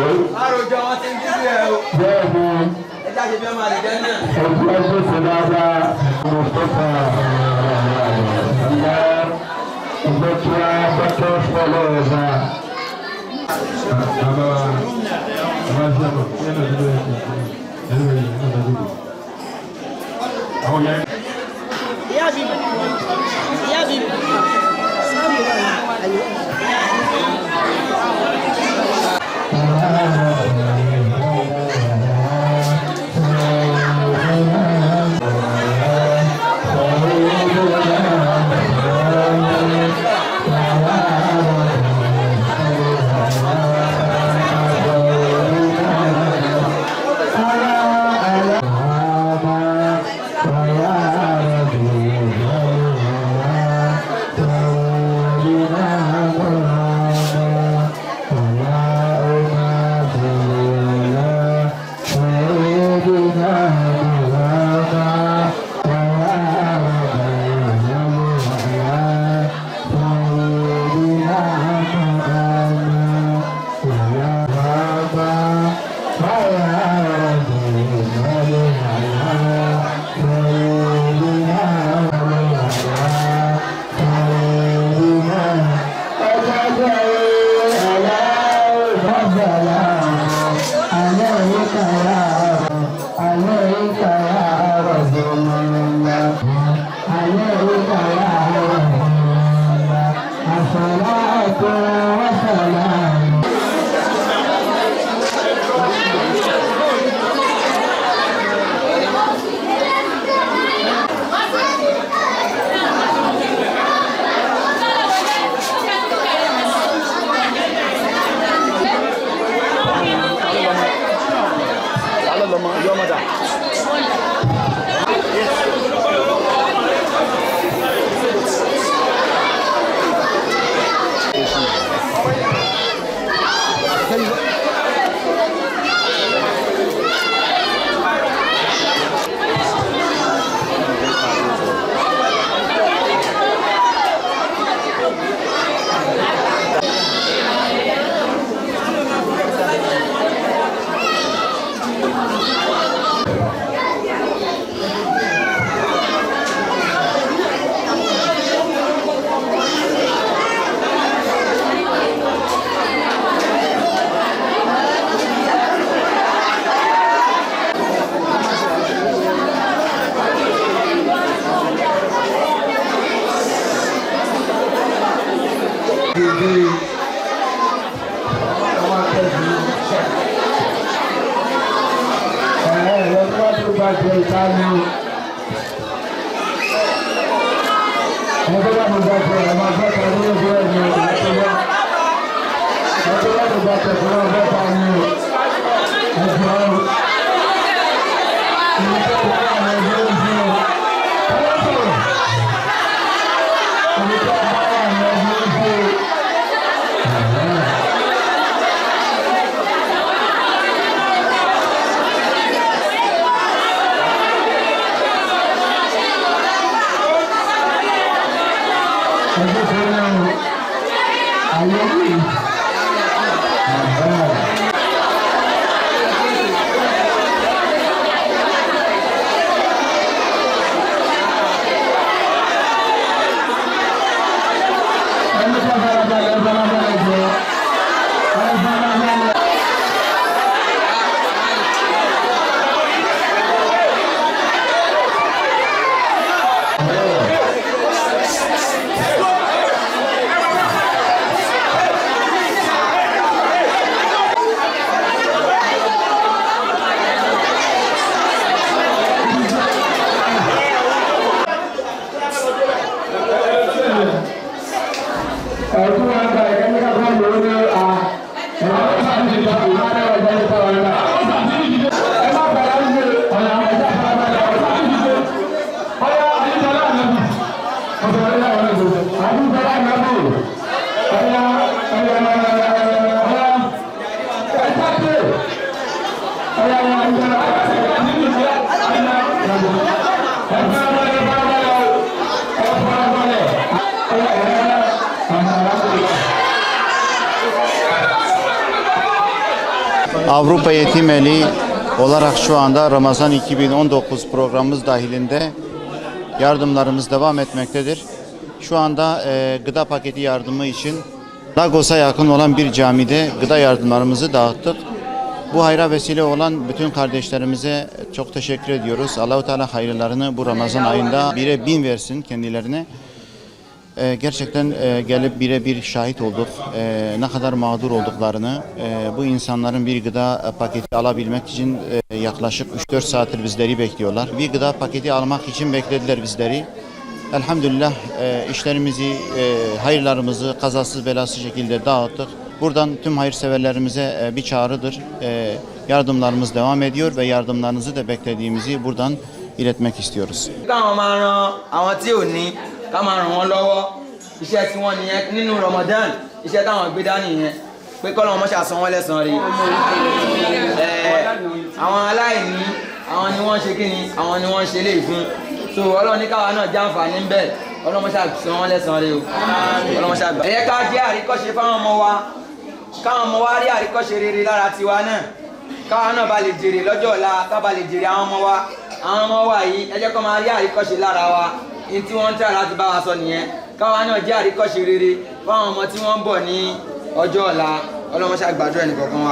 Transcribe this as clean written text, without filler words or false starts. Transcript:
àròjọ wọn ti ń dúró ẹ o. bẹ́ẹ̀ni ẹ jáde bí ọmọ àlejò náà. ẹgbẹ́ ẹgbẹ́ sí dáadáa mustapha ìyá ẹgbẹ́ tí a bá tó fọlọ́ ọ̀gá. bàbá wa bàbá sí àbọ̀ yẹn lọ sí àwọn yẹn. ìyá mi ìyá mi sáàmù wà láàyè. Avrupa Yetim Eli olarak şu anda Ramazan 2019 programımız dahilinde yardımlarımız devam etmektedir. Şu anda gıda paketi yardımı için Lagos'a yakın olan bir camide gıda yardımlarımızı dağıttık. Bu hayra vesile olan bütün kardeşlerimize çok teşekkür ediyoruz. Allah-u Teala hayırlarını bu Ramazan ayında 1'e 1000 versin kendilerine. Gerçekten gelip birebir şahit olduk. Ne kadar mağdur olduklarını, bu insanların bir gıda paketi alabilmek için yaklaşık 3-4 saattir bizleri bekliyorlar. Bir gıda paketi almak için beklediler bizleri. Elhamdülillah işlerimizi, hayırlarımızı kazasız belasız şekilde dağıttık. Buradan tüm hayırseverlerimize bir çağrıdır. Yardımlarımız devam ediyor ve yardımlarınızı da beklediğimizi buradan iletmek istiyoruz. Ká máa ràn wọ́n lọ́wọ́ iṣẹ́ tí wọ́n nìyẹn nínú Ramadan iṣẹ́ táwọn gbé dání yẹn pé kọ́lọ́run má ṣe san wọ́n lẹ́san rí àwọn aláìní àwọn ni wọ́n ṣe kíni àwọn ni wọ́n ṣe léyìí fún so Ọlọ́run ní káwa náà jẹ́ àǹfààní ń bẹ Ọlọ́run má ṣe san wọ́n lẹ́san rí o Ọlọ́run má ṣe àgbà. ẹ yẹ ká jẹ́ àríkọ́ṣe fáwọn ọmọ wa káwọn ọmọ wa rí àríkọ́ṣe rere lára tiwa náà káwa náà bá lè jèrè lọ́jọ́ ọ̀la ká bá lè jèrè àwọn ọmọ wa yìí ẹ jẹ́ kó máa rí àríkọ́ṣe lára wa tí wọ́n ń tẹ́ láti bá wa sọ nìyẹn káwa náà jẹ́ àríkọ́ṣe rere fáwọn ọmọ tí wọ́n ń bọ̀ ní ọjọ́ ọ̀la Ọlọ́run ṣe àgbàdo ẹnì kọ̀ọ̀kan wa.